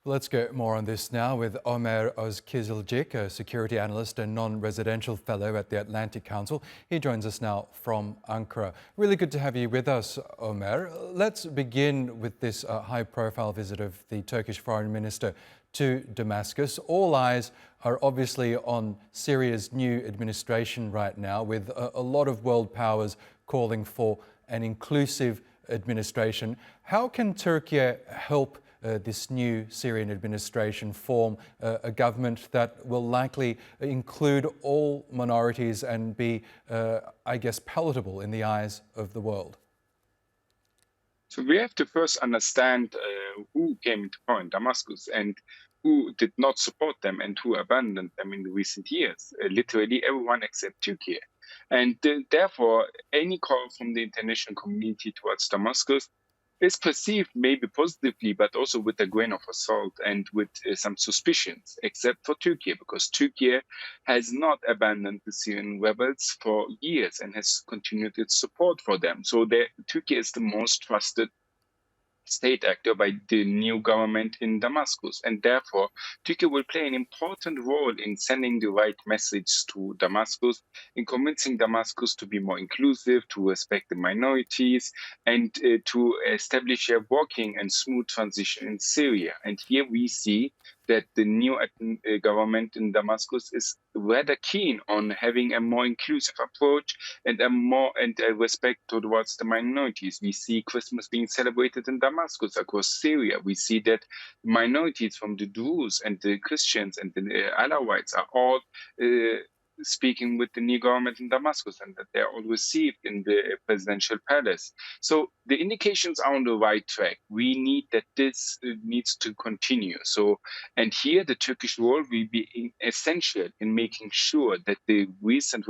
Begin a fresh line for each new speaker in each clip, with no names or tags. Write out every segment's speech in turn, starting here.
Let's get more on this now with Omer Ozkizilcik, a security analyst and non-residential fellow at the Atlantic Council. He joins us now from Ankara. Really good to have you with us, Omer. Let's begin with this high-profile visit of the Turkish foreign minister to Damascus. All eyes are obviously on Syria's new administration right now, with a lot of world powers calling for an inclusive administration. How can Turkey help this new Syrian administration form a government that will likely include all minorities and be, I guess, palatable in the eyes of the world?
So we have to first understand who came into power in Damascus and who did not support them and who abandoned them in the recent years. Literally everyone except Turkey. And therefore, any call from the international community towards Damascus is perceived maybe positively, but also with a grain of salt and with some suspicions, except for Turkey, because Turkey has not abandoned the Syrian rebels for years and has continued its support for them. So Turkey is the most trusted state actor by the new government in Damascus. And therefore, Turkey will play an important role in sending the right message to Damascus, in convincing Damascus to be more inclusive, to respect the minorities, and to establish a working and smooth transition in Syria. And here we see that the new government in Damascus is rather keen on having a more inclusive approach and a respect towards the minorities. We see Christmas being celebrated in Damascus across Syria. We see that minorities from the Druze and the Christians and the Alawites are all speaking with the new government in Damascus, and that they are all received in the presidential palace. So the indications are on the right track. We need that this needs to continue. And here the Turkish role will be essential in making sure that the recent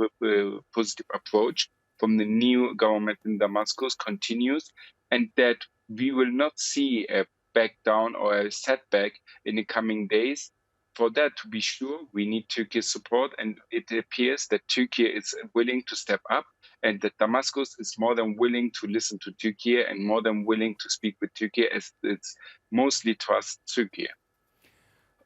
positive approach from the new government in Damascus continues, and that we will not see a back down or a setback in the coming days. For that to be sure, we need Turkey's support, and it appears that Turkey is willing to step up, and that Damascus is more than willing to listen to Turkey and more than willing to speak with Turkey, as it's mostly trusts Turkey.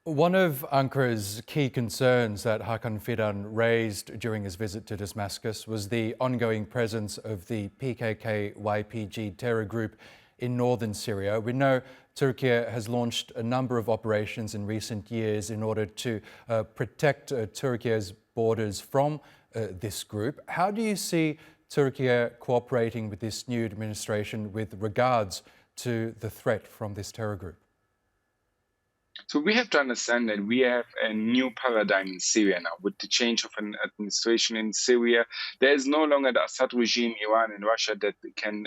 One of Ankara's key concerns that Hakan Fidan raised during his visit to Damascus was the ongoing presence of the PKK-YPG terror group in northern Syria. We know Turkey has launched a number of operations in recent years in order to protect Turkey's borders from this group. How do you see Turkey cooperating with this new administration with regards to the threat from this terror group?
So we have to understand that we have a new paradigm in Syria now. With the change of an administration in Syria, there is no longer the Assad regime, Iran and Russia that can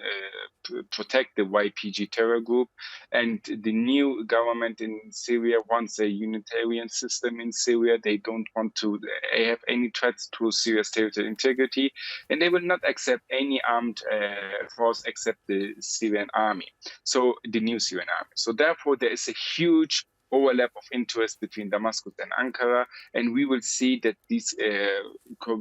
protect the YPG terror group. And the new government in Syria wants a unitarian system in Syria. They don't want to have any threats to Syria's territorial integrity. And they will not accept any armed force except the Syrian army. So the new Syrian army. So therefore, there is a huge overlap of interest between Damascus and Ankara, and we will see that this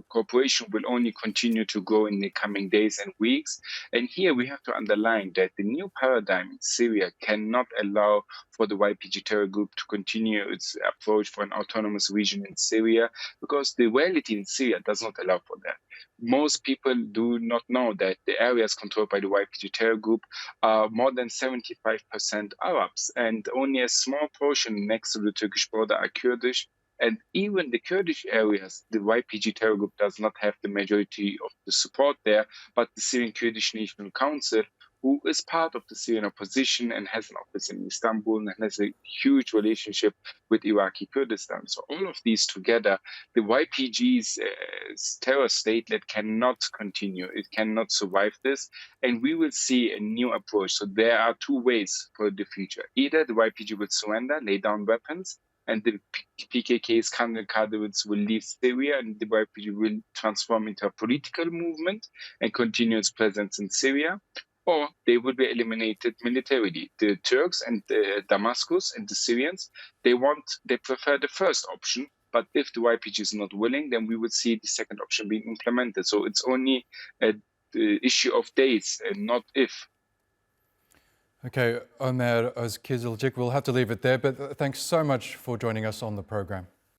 cooperation will only continue to grow in the coming days and weeks. And here we have to underline that the new paradigm in Syria cannot allow for the YPG terror group to continue its approach for an autonomous region in Syria, because the reality in Syria does not allow for that. Most people do not know that the areas controlled by the YPG terror group are more than 75% Arabs, and only a small portion next to the Turkish border are Kurdish. And even the Kurdish areas, the YPG terror group does not have the majority of the support there, but the Syrian Kurdish National Council, who is part of the Syrian opposition and has an office in Istanbul and has a huge relationship with Iraqi Kurdistan. So all of these together, the YPG's terror state that cannot continue. It cannot survive this. And we will see a new approach. So there are two ways for the future. Either the YPG will surrender, lay down weapons, and the PKK's cadres will leave Syria, and the YPG will transform into a political movement and continue its presence in Syria, or they will be eliminated militarily. The Turks and Damascus and the Syrians, they prefer the first option, but if the YPG is not willing, then we would see the second option being implemented. So it's only an issue of days and not if.
Okay, Omer Ozkizilcik, we'll have to leave it there, but thanks so much for joining us on the program.